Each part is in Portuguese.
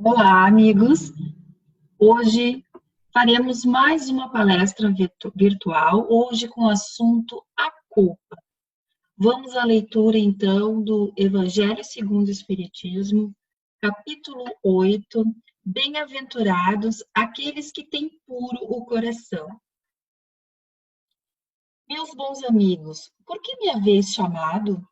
Olá, amigos. Hoje faremos mais uma palestra virtual, hoje com o assunto a culpa. Vamos à leitura, então, do Evangelho segundo o Espiritismo, capítulo 8. Bem-aventurados aqueles que têm puro o coração. Meus bons amigos, por que me haveis chamado?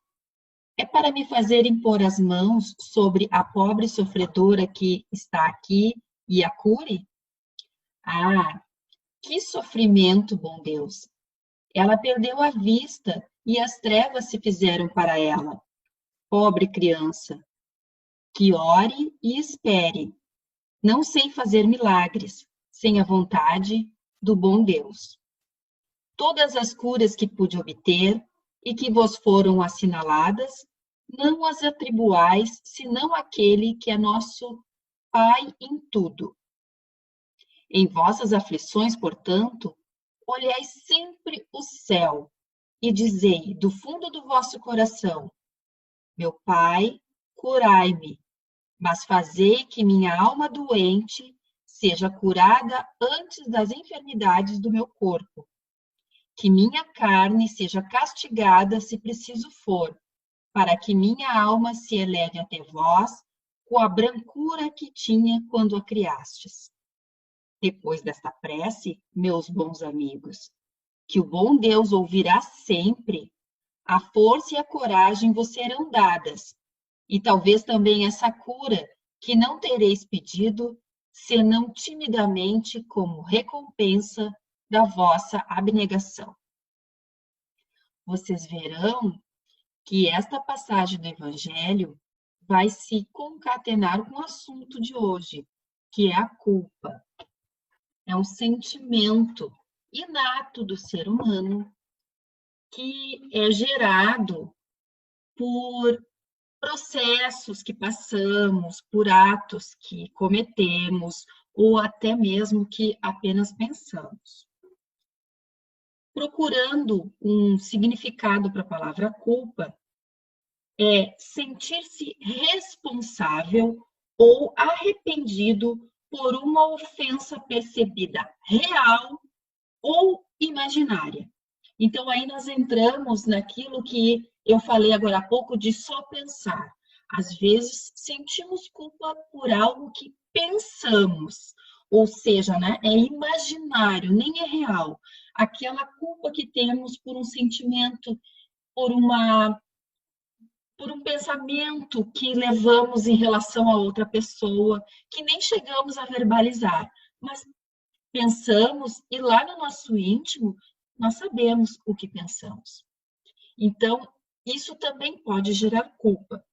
É para me fazer impor as mãos sobre a pobre sofredora que está aqui e a cure? Ah, que sofrimento, bom Deus! Ela perdeu a vista e as trevas se fizeram para ela. Pobre criança, que ore e espere. Não sei fazer milagres sem a vontade do bom Deus. Todas as curas que pude obter e que vos foram assinaladas, não as atribuais senão àquele que é nosso Pai em tudo. Em vossas aflições, portanto, olhai sempre o céu e dizei do fundo do vosso coração: meu Pai, curai-me, mas fazei que minha alma doente seja curada antes das enfermidades do meu corpo, que minha carne seja castigada se preciso for, para que minha alma se eleve até vós com a brancura que tinha quando a criastes. Depois desta prece, meus bons amigos, que o bom Deus ouvirá sempre, a força e a coragem vos serão dadas, e talvez também essa cura que não tereis pedido, senão timidamente como recompensa da vossa abnegação. Vocês verão que esta passagem do Evangelho vai se concatenar com o assunto de hoje, que é a culpa. É um sentimento inato do ser humano que é gerado por processos que passamos, por atos que cometemos, ou até mesmo que apenas pensamos. Procurando um significado para a palavra culpa, é sentir-se responsável ou arrependido por uma ofensa percebida real ou imaginária. Então, aí nós entramos naquilo que eu falei agora há pouco de só pensar. Às vezes, sentimos culpa por algo que pensamos, ou seja, né, é imaginário, nem é real. Aquela culpa que temos por um sentimento, por por um pensamento que levamos em relação a outra pessoa, que nem chegamos a verbalizar, mas pensamos e lá no nosso íntimo nós sabemos o que pensamos. Então, isso também pode gerar culpa.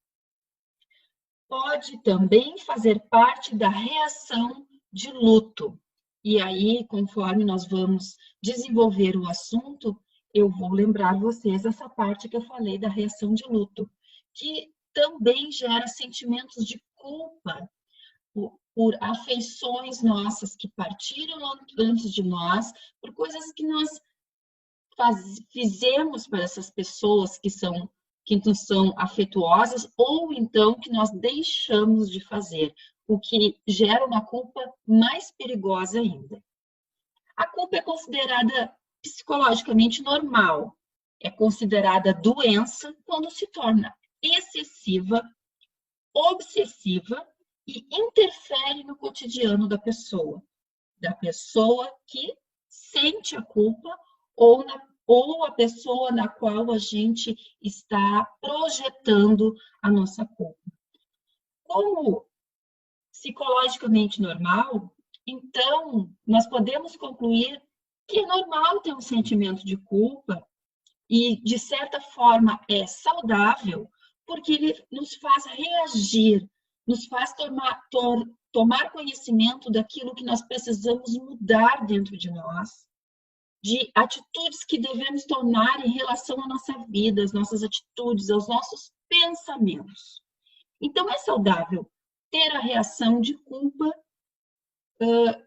Pode também fazer parte da reação de luto. E aí, conforme nós vamos desenvolver o assunto, eu vou lembrar vocês essa parte que eu falei da reação de luto, que também gera sentimentos de culpa por afeições nossas que partiram antes de nós, por coisas que nós fizemos para essas pessoas que não são afetuosas, ou então que nós deixamos de fazer, o que gera uma culpa mais perigosa ainda. A culpa é considerada psicologicamente normal, é considerada doença quando se torna excessiva, obsessiva e interfere no cotidiano da pessoa que sente a culpa ou a pessoa na qual a gente está projetando a nossa culpa. Como psicologicamente normal, então nós podemos concluir que é normal ter um sentimento de culpa e, de certa forma, é saudável, porque ele nos faz reagir, nos faz tomar conhecimento daquilo que nós precisamos mudar dentro de nós, de atitudes que devemos tomar em relação à nossa vida, às nossas atitudes, aos nossos pensamentos. Então, é saudável ter a reação de culpa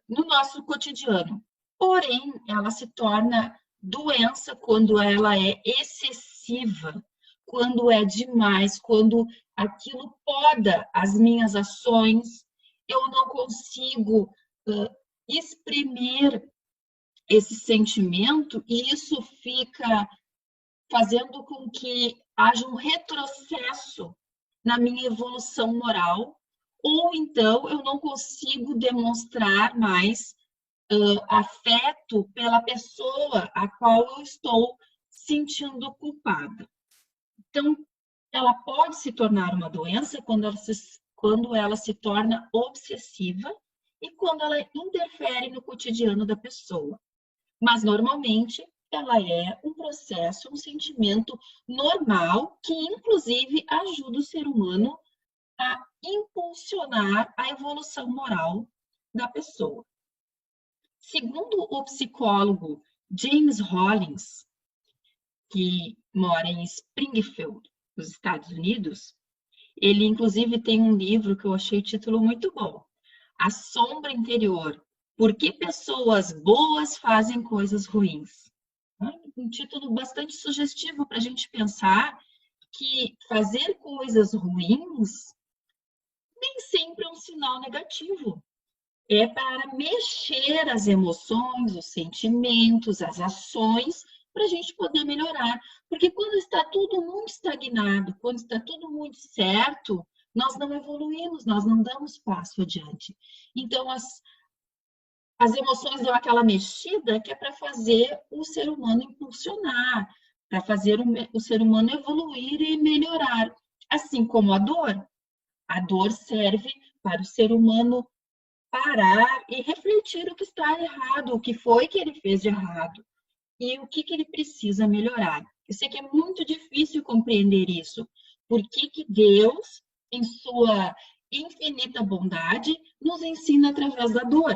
no nosso cotidiano. Porém, ela se torna doença quando ela é excessiva, quando é demais, quando aquilo poda as minhas ações, eu não consigo exprimir esse sentimento e isso fica fazendo com que haja um retrocesso na minha evolução moral, ou então eu não consigo demonstrar mais afeto pela pessoa a qual eu estou sentindo culpada. Então, ela pode se tornar uma doença quando ela se torna obsessiva e quando ela interfere no cotidiano da pessoa. Mas, normalmente, ela é um processo, um sentimento normal que, inclusive, ajuda o ser humano a impulsionar a evolução moral da pessoa. Segundo o psicólogo James Rollins, que mora em Springfield, nos Estados Unidos, ele inclusive tem um livro que eu achei o título muito bom, A Sombra Interior, Por que Pessoas Boas Fazem Coisas Ruins? Um título bastante sugestivo para a gente pensar que fazer coisas ruins nem sempre é um sinal negativo. É para mexer as emoções, os sentimentos, as ações, para a gente poder melhorar. Porque quando está tudo muito estagnado, quando está tudo muito certo, nós não evoluímos, nós não damos passo adiante. Então, as emoções dão aquela mexida que é para fazer o ser humano impulsionar, para fazer o ser humano evoluir e melhorar. Assim como a dor serve para o ser humano parar e refletir o que está errado, o que foi que ele fez de errado e o que ele precisa melhorar. Eu sei que é muito difícil compreender isso. Por que Deus, em sua infinita bondade, nos ensina através da dor?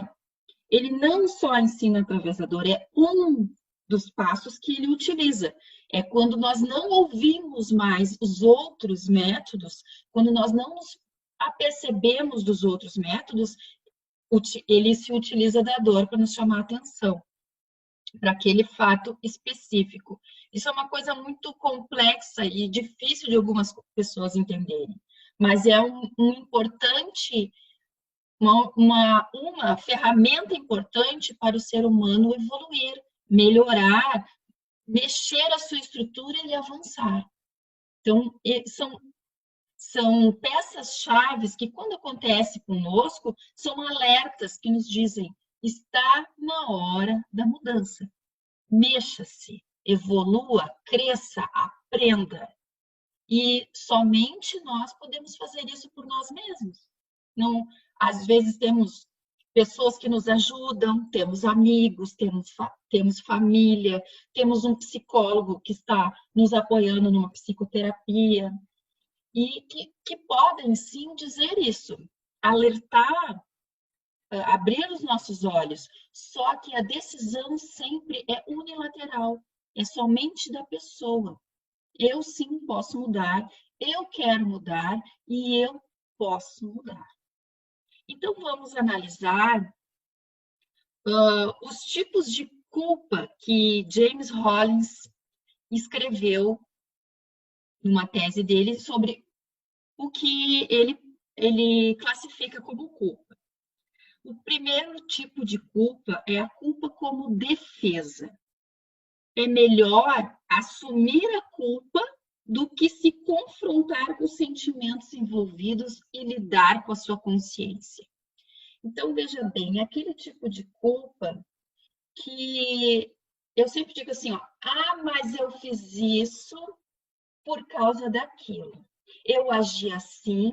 Ele não só ensina através da dor, é um dos passos que ele utiliza. É quando nós não ouvimos mais os outros métodos, quando nós não nos apercebemos dos outros métodos, ele se utiliza da dor para nos chamar a atenção para aquele fato específico. Isso é uma coisa muito complexa e difícil de algumas pessoas entenderem, mas é um importante, uma ferramenta importante para o ser humano evoluir, melhorar, mexer a sua estrutura e avançar. Então, são peças-chave que, quando acontece conosco, são alertas que nos dizem: está na hora da mudança. Mexa-se, evolua, cresça, aprenda. E somente nós podemos fazer isso por nós mesmos. Não, às vezes temos pessoas que nos ajudam, temos amigos, temos família, temos um psicólogo que está nos apoiando numa psicoterapia, e que podem sim dizer isso, alertar, abrir os nossos olhos. Só que a decisão sempre é unilateral, é somente da pessoa. Eu sim posso mudar, eu quero mudar e eu posso mudar. Então vamos analisar os tipos de culpa que James Rollins escreveu numa tese dele sobre o que ele classifica como culpa. O primeiro tipo de culpa é a culpa como defesa. É melhor assumir a culpa do que se confrontar com os sentimentos envolvidos e lidar com a sua consciência. Então, veja bem, é aquele tipo de culpa que eu sempre digo assim, ó, mas eu fiz isso por causa daquilo. Eu agi assim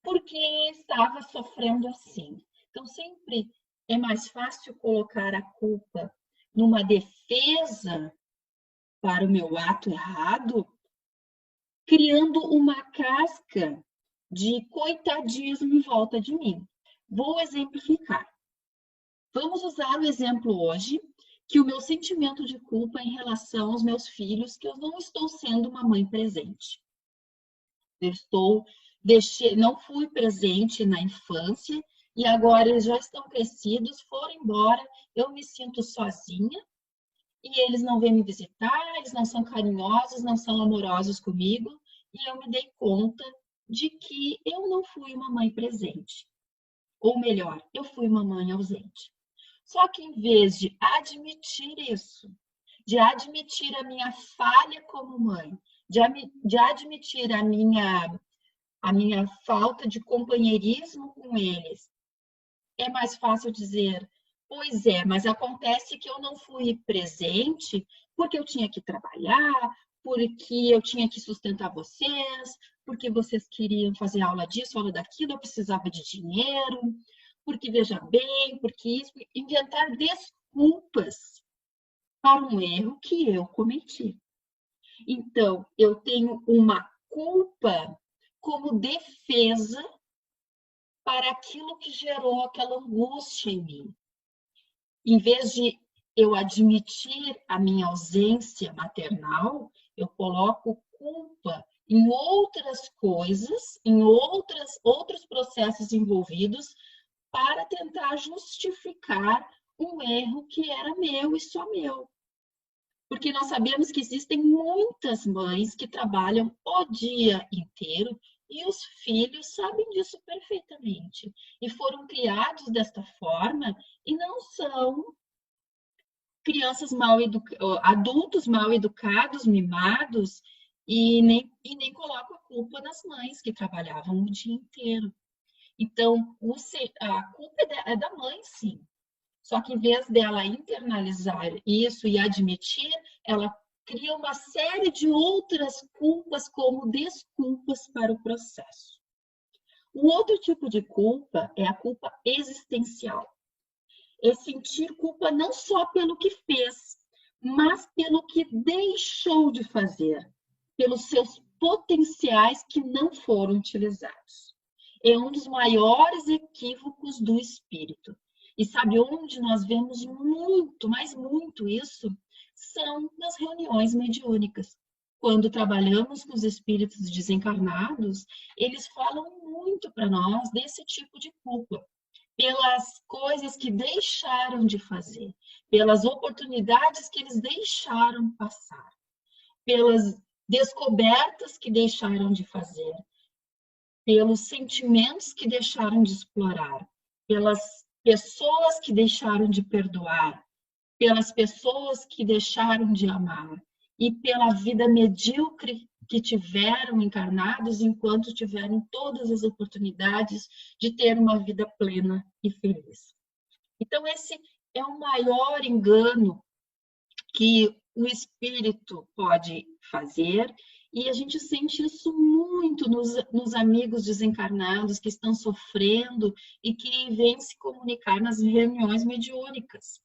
porque estava sofrendo assim. Então, sempre é mais fácil colocar a culpa numa defesa para o meu ato errado, criando uma casca de coitadismo em volta de mim. Vou exemplificar. Vamos usar o exemplo hoje que o meu sentimento de culpa em relação aos meus filhos, que eu não estou sendo uma mãe presente. Eu não fui presente na infância e agora eles já estão crescidos, foram embora, eu me sinto sozinha e eles não vêm me visitar, eles não são carinhosos, não são amorosos comigo e eu me dei conta de que eu não fui uma mãe presente. Ou melhor, eu fui uma mãe ausente. Só que em vez de admitir isso, de admitir a minha falha como mãe, de admitir a minha falta de companheirismo com eles, é mais fácil dizer, pois é, mas acontece que eu não fui presente porque eu tinha que trabalhar, porque eu tinha que sustentar vocês, porque vocês queriam fazer aula disso, aula daquilo, eu precisava de dinheiro, porque veja bem, porque isso, inventar desculpas para um erro que eu cometi. Então, eu tenho uma culpa como defesa para aquilo que gerou aquela angústia em mim. Em vez de eu admitir a minha ausência maternal, eu coloco culpa em outras coisas, em outros processos envolvidos, para tentar justificar um erro que era meu e só meu. Porque nós sabemos que existem muitas mães que trabalham o dia inteiro e os filhos sabem disso perfeitamente. E foram criados desta forma e não são crianças adultos mal educados, mimados, e nem colocam a culpa nas mães que trabalhavam o dia inteiro. Então, a culpa é da mãe, sim. Só que em vez dela internalizar isso e admitir, ela cria uma série de outras culpas como desculpas para o processo. O outro tipo de culpa é a culpa existencial. É sentir culpa não só pelo que fez, mas pelo que deixou de fazer, pelos seus potenciais que não foram utilizados. É um dos maiores equívocos do espírito. E sabe onde nós vemos muito, mas muito isso? São nas reuniões mediúnicas. Quando trabalhamos com os espíritos desencarnados, eles falam muito para nós desse tipo de culpa, pelas coisas que deixaram de fazer, pelas oportunidades que eles deixaram passar, pelas descobertas que deixaram de fazer, pelos sentimentos que deixaram de explorar, pelas pessoas que deixaram de perdoar, pelas pessoas que deixaram de amar e pela vida medíocre que tiveram encarnados enquanto tiveram todas as oportunidades de ter uma vida plena e feliz. Então, esse é o maior engano que o espírito pode fazer, e a gente sente isso muito nos amigos desencarnados que estão sofrendo e que vêm se comunicar nas reuniões mediúnicas.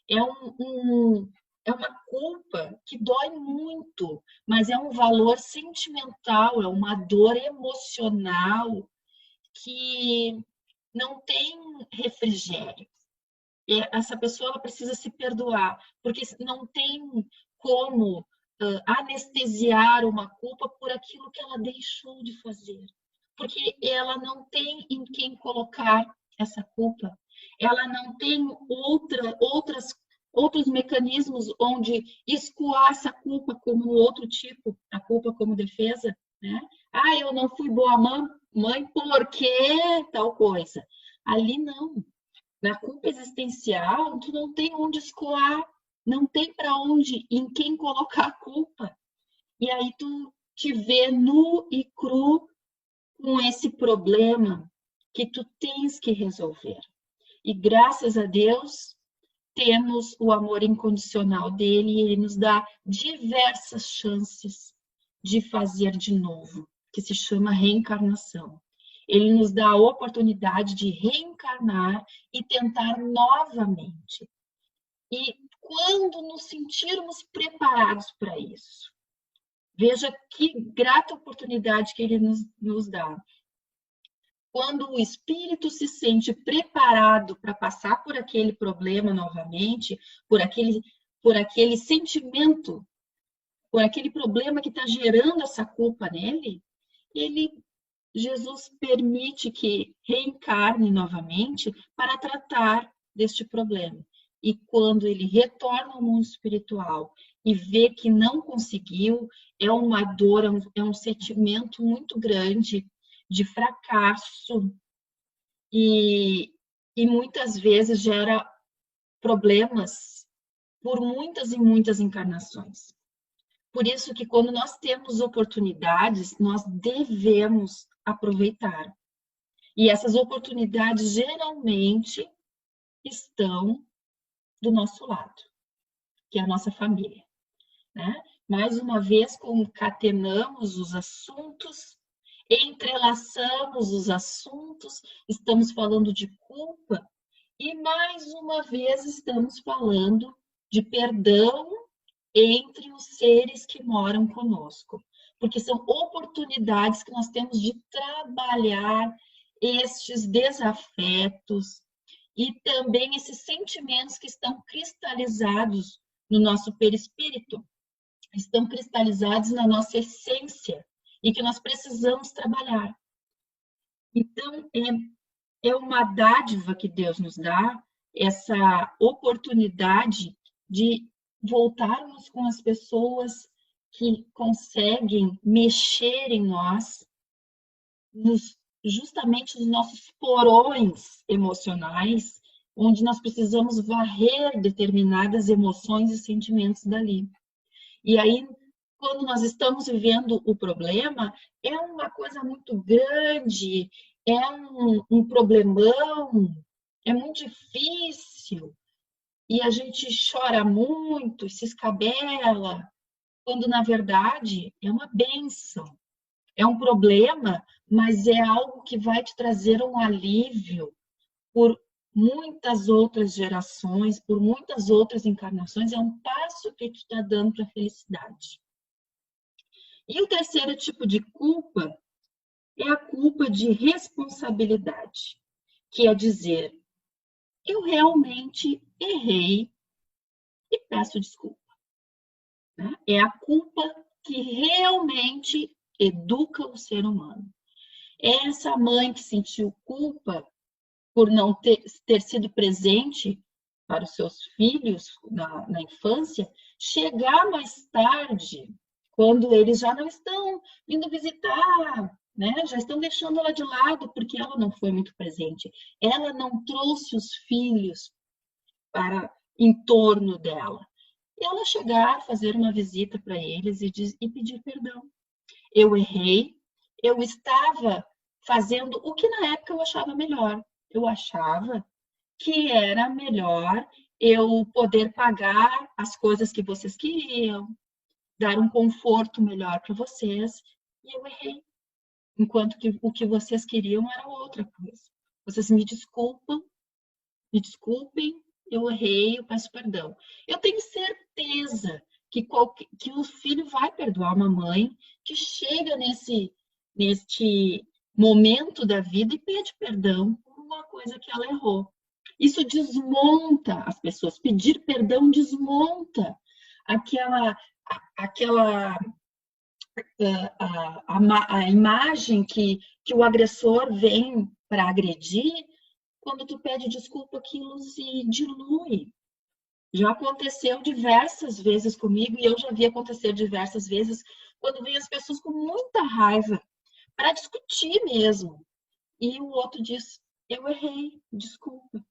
É uma culpa que dói muito, mas é um valor sentimental, é uma dor emocional que não tem refrigério. Essa pessoa ela precisa se perdoar, porque não tem como anestesiar uma culpa por aquilo que ela deixou de fazer, porque ela não tem em quem colocar essa culpa, ela não tem outros mecanismos onde escoar essa culpa como outro tipo, a culpa como defesa, né? Ah, eu não fui boa mãe porque tal coisa. Ali não. Na culpa existencial, tu não tem onde escoar, não tem para onde, em quem colocar a culpa. E aí tu te vê nu e cru com esse problema que tu tens que resolver. E graças a Deus, temos o amor incondicional dele e ele nos dá diversas chances de fazer de novo, que se chama reencarnação. Ele nos dá a oportunidade de reencarnar e tentar novamente. E quando nos sentirmos preparados para isso, veja que grata oportunidade que ele nos dá. Quando o espírito se sente preparado para passar por aquele problema novamente, por aquele sentimento, por aquele problema que está gerando essa culpa nele, Jesus permite que reencarne novamente para tratar deste problema. E quando ele retorna ao mundo espiritual e vê que não conseguiu, é uma dor, é um sentimento muito grande de fracasso e, e muitas vezes gera problemas por muitas e muitas encarnações. Por isso que quando nós temos oportunidades, nós devemos aproveitar. E essas oportunidades geralmente estão do nosso lado, que é a nossa família, né? Mais uma vez, concatenamos os assuntos, entrelaçamos os assuntos, estamos falando de culpa e mais uma vez estamos falando de perdão entre os seres que moram conosco, porque são oportunidades que nós temos de trabalhar estes desafetos e também esses sentimentos que estão cristalizados no nosso perispírito, estão cristalizados na nossa essência e que nós precisamos trabalhar. Então, é uma dádiva que Deus nos dá, essa oportunidade de voltarmos com as pessoas que conseguem mexer em nós, justamente nos nossos porões emocionais, onde nós precisamos varrer determinadas emoções e sentimentos dali. E aí, quando nós estamos vivendo o problema, é uma coisa muito grande, é um problemão, é muito difícil, e a gente chora muito, se escabela, quando na verdade é uma bênção. É um problema, mas é algo que vai te trazer um alívio por muitas outras gerações, por muitas outras encarnações, é um passo que tu está dando para a felicidade. E o terceiro tipo de culpa é a culpa de responsabilidade, que é dizer, eu realmente errei e peço desculpa. Né? É a culpa que realmente educa o ser humano. É essa mãe que sentiu culpa por não ter sido presente para os seus filhos na infância, chegar mais tarde, quando eles já não estão indo visitar, né? Já estão deixando ela de lado porque ela não foi muito presente. Ela não trouxe os filhos para em torno dela. E ela chegar, fazer uma visita para eles e pedir perdão. Eu errei, eu estava fazendo o que na época eu achava melhor. Eu achava que era melhor eu poder pagar as coisas que vocês queriam, dar um conforto melhor para vocês, e eu errei. Enquanto que o que vocês queriam era outra coisa. Vocês me desculpem, eu errei, eu peço perdão. Eu tenho certeza que o filho vai perdoar uma mãe que chega neste momento da vida e pede perdão por uma coisa que ela errou. Isso desmonta as pessoas. Pedir perdão desmonta aquela a imagem que o agressor vem para agredir. Quando tu pede desculpa, aquilo se dilui. Já aconteceu diversas vezes comigo e eu já vi acontecer diversas vezes quando vem as pessoas com muita raiva para discutir mesmo. E o outro diz, eu errei, desculpa.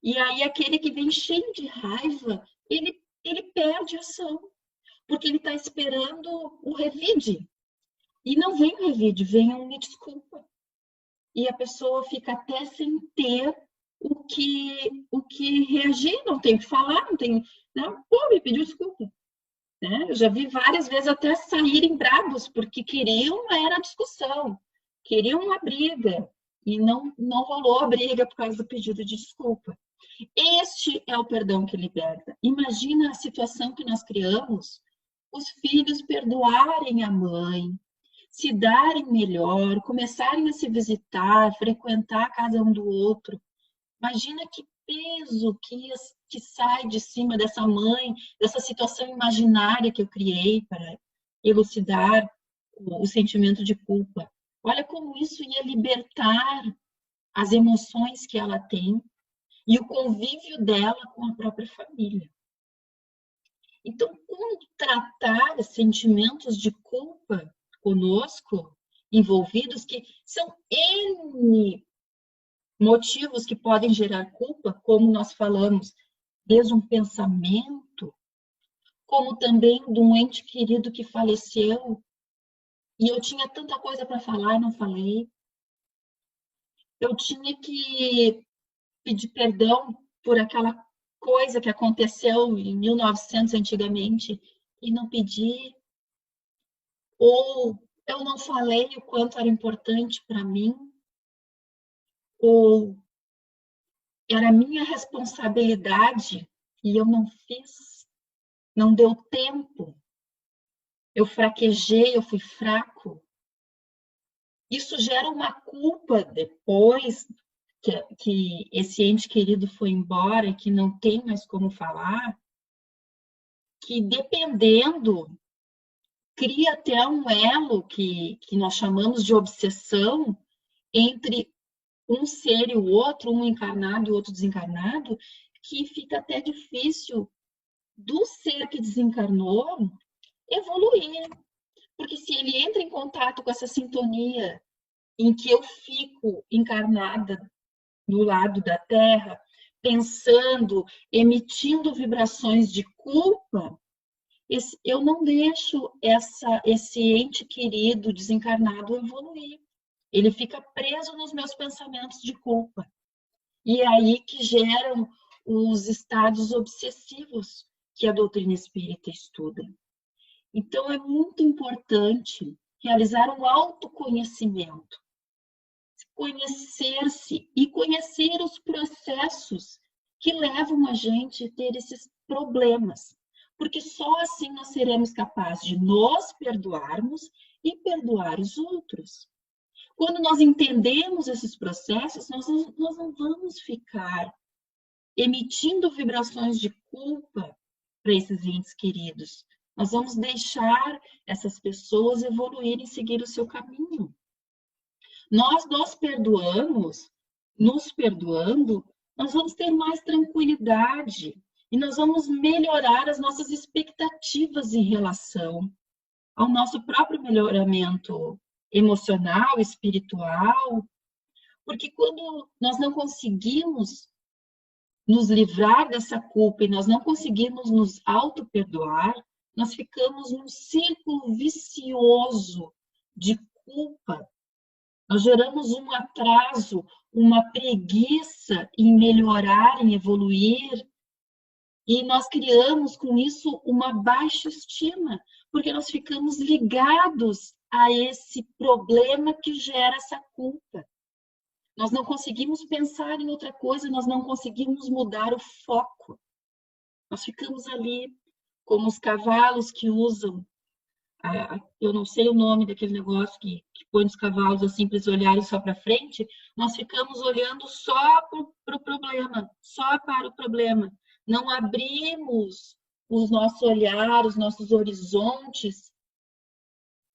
E aí aquele que vem cheio de raiva, ele perde a ação, porque ele está esperando o revide. E não vem o revide, vem um me desculpa. E a pessoa fica até sem ter o que reagir, não tem o que falar, não tem. Não, pô, me pediu desculpa. Né? Eu já vi várias vezes até saírem bravos, porque queriam era discussão, queriam uma briga, e não rolou a briga por causa do pedido de desculpa. Este é o perdão que liberta. Imagina a situação que nós criamos, os filhos perdoarem a mãe, se darem melhor, começarem a se visitar, frequentar a casa um do outro. Imagina que peso que sai de cima dessa mãe, dessa situação imaginária que eu criei para elucidar o sentimento de culpa. Olha como isso ia libertar as emoções que ela tem e o convívio dela com a própria família. Então, como tratar sentimentos de culpa conosco, envolvidos, que são N motivos que podem gerar culpa, como nós falamos, desde um pensamento, como também de um ente querido que faleceu, e eu tinha tanta coisa para falar e não falei. Eu tinha que pedir perdão por aquela coisa que aconteceu em 1900 antigamente e não pedi, ou eu não falei o quanto era importante para mim, ou era minha responsabilidade e eu não fiz, não deu tempo, eu fraquejei, eu fui fraco. Isso gera uma culpa depois que esse ente querido foi embora e que não tem mais como falar, que dependendo, cria até um elo que nós chamamos de obsessão entre um ser e o outro, um encarnado e o outro desencarnado, que fica até difícil do ser que desencarnou evoluir. Porque se ele entra em contato com essa sintonia em que eu fico encarnada do lado da Terra, pensando, emitindo vibrações de culpa, eu não deixo esse ente querido desencarnado evoluir. Ele fica preso nos meus pensamentos de culpa. E é aí que geram os estados obsessivos que a doutrina espírita estuda. Então, é muito importante realizar um autoconhecimento, conhecer-se e conhecer os processos que levam a gente a ter esses problemas. Porque só assim nós seremos capazes de nos perdoarmos e perdoar os outros. Quando nós entendemos esses processos, nós não vamos ficar emitindo vibrações de culpa para esses entes queridos. Nós vamos deixar essas pessoas evoluírem e seguir o seu caminho. Nós perdoamos, nos perdoando, nós vamos ter mais tranquilidade e nós vamos melhorar as nossas expectativas em relação ao nosso próprio melhoramento emocional, espiritual, porque quando nós não conseguimos nos livrar dessa culpa e nós não conseguimos nos auto-perdoar, nós ficamos num círculo vicioso de culpa. Nós geramos um atraso, uma preguiça em melhorar, em evoluir, e nós criamos com isso uma baixa estima, porque nós ficamos ligados a esse problema que gera essa culpa. Nós não conseguimos pensar em outra coisa, nós não conseguimos mudar o foco. Nós ficamos ali como os cavalos que usam, eu não sei o nome daquele negócio que põe os cavalos assim para eles olharem só para frente, nós ficamos olhando só para o problema, só para o problema. Não abrimos o nosso olhar, os nossos horizontes,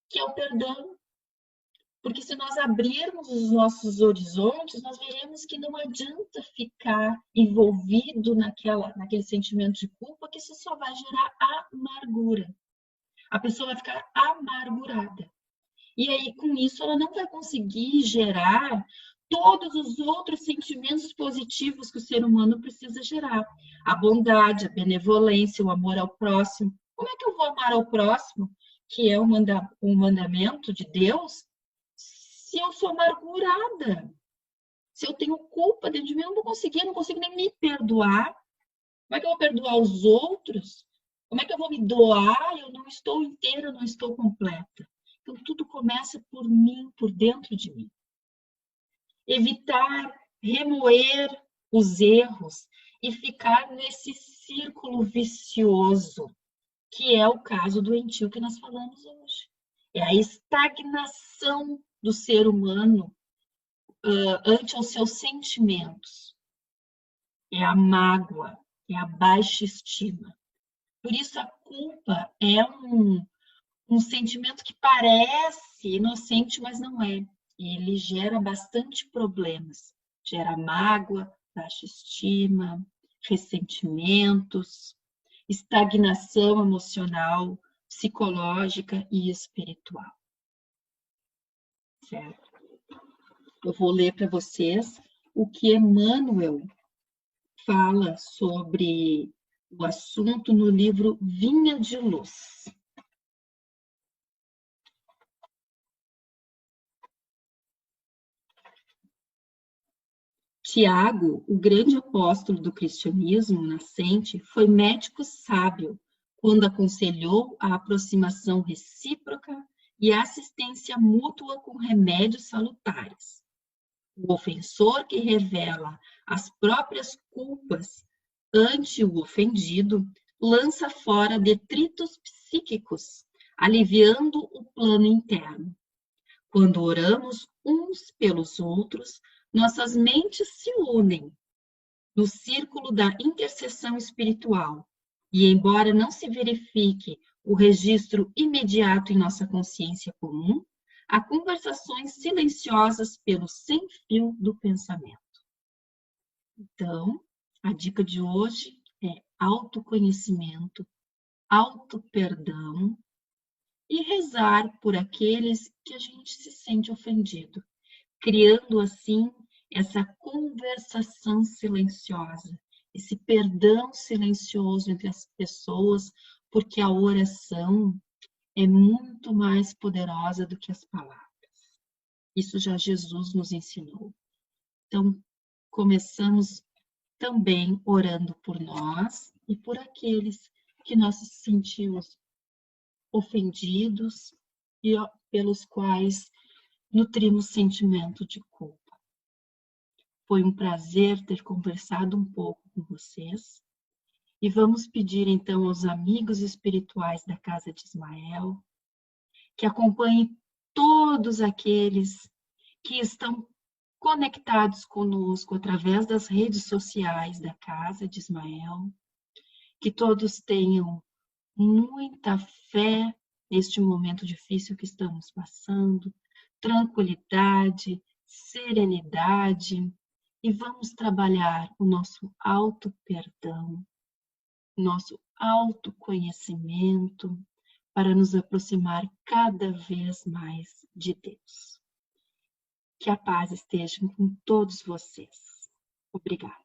que é o perdão. Porque se nós abrirmos os nossos horizontes, nós veremos que não adianta ficar envolvido naquele sentimento de culpa, que isso só vai gerar amargura. A pessoa vai ficar amargurada. E aí, com isso, ela não vai conseguir gerar todos os outros sentimentos positivos que o ser humano precisa gerar. A bondade, a benevolência, o amor ao próximo. Como é que eu vou amar ao próximo, que é um mandamento de Deus, se eu sou amargurada? Se eu tenho culpa dentro de mim, eu não consigo nem me perdoar. Como é que eu vou perdoar os outros? Como é que eu vou me doar? Eu não estou inteira, eu não estou completa. Então, tudo começa por mim, por dentro de mim. Evitar remoer os erros e ficar nesse círculo vicioso, que é o caso doentio que nós falamos hoje. É a estagnação do ser humano ante os seus sentimentos. É a mágoa, é a baixa estima. Por isso, a culpa é um sentimento que parece inocente, mas não é. Ele gera bastante problemas. Gera mágoa, baixa estima, ressentimentos, estagnação emocional, psicológica e espiritual. Certo? Eu vou ler para vocês o que Emmanuel fala sobre o assunto no livro Vinha de Luz. Tiago, o grande apóstolo do cristianismo nascente, foi médico sábio quando aconselhou a aproximação recíproca e a assistência mútua com remédios salutares. O ofensor que revela as próprias culpas ante o ofendido lança fora detritos psíquicos, aliviando o plano interno. Quando oramos uns pelos outros, nossas mentes se unem no círculo da intercessão espiritual. E, embora não se verifique o registro imediato em nossa consciência comum, há conversações silenciosas pelo sem-fio do pensamento. Então, a dica de hoje é autoconhecimento, auto-perdão e rezar por aqueles que a gente se sente ofendido, criando assim essa conversação silenciosa, esse perdão silencioso entre as pessoas, porque a oração é muito mais poderosa do que as palavras. Isso já Jesus nos ensinou. Então, começamos também orando por nós e por aqueles que nós sentimos ofendidos e pelos quais nutrimos sentimento de culpa. Foi um prazer ter conversado um pouco com vocês. E vamos pedir então aos amigos espirituais da Casa de Ismael que acompanhem todos aqueles que estão conectados conosco através das redes sociais da Casa de Ismael, que todos tenham muita fé neste momento difícil que estamos passando, tranquilidade, serenidade, e vamos trabalhar o nosso auto-perdão, nosso autoconhecimento, para nos aproximar cada vez mais de Deus. Que a paz esteja com todos vocês. Obrigada.